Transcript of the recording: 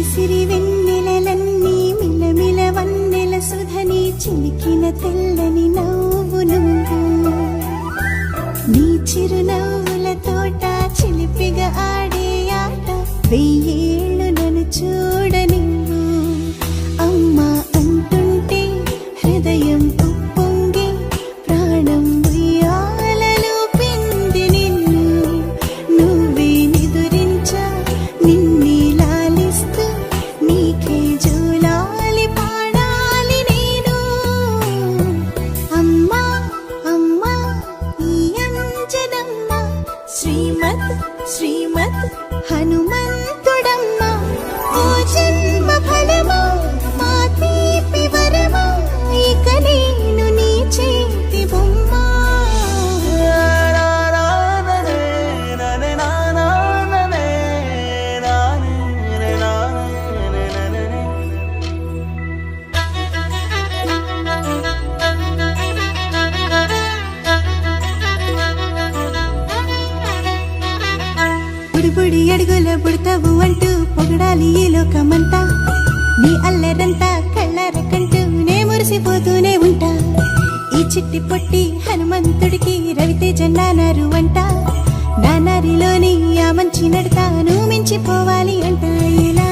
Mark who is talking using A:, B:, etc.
A: సిరి వెన్నెలలన్నీ మిలమిల వన్నెల సుధని చిలికిన తెల్లని నవ్వు నువ్వు నీ చిరునవ్వుల తోట చిలిపిగా ఆడే ఆట వెయ్యేళ్ళు నన్ను చూడనివ్వు అమ్మా అంటుంటే హృదయం ఉప్పొంగి ప్రాణం ఉయ్యాలలో పిండి నిన్ను నువ్వే నిదురించా నిన్నే లాలిస్తూ నీకే జోలాలి పాడాలి నేను అమ్మా అమ్మా ఈ అంజనమ్మ శ్రీమత్ శ్రీమత్ హనుమంతుడమ్మ ఓ జన్మ ఫలమా మా తీపి వరమా ఇక నేను నీ చేతి బొమ్మ బుడి అడుగుల బుడతావు అంటూ పొగడాలి ఈ లోకమంతా నీ అల్లరంతా కళ్ళారకంటూ నే మురిసిపోతూనే ఉంటా ఈ చిట్టి పొట్టి హనుమంతుడికి రవితేజ నానారు అంట నానారిలోని ఆ మంచి నడతాను మించిపోవాలి అంట ఇలా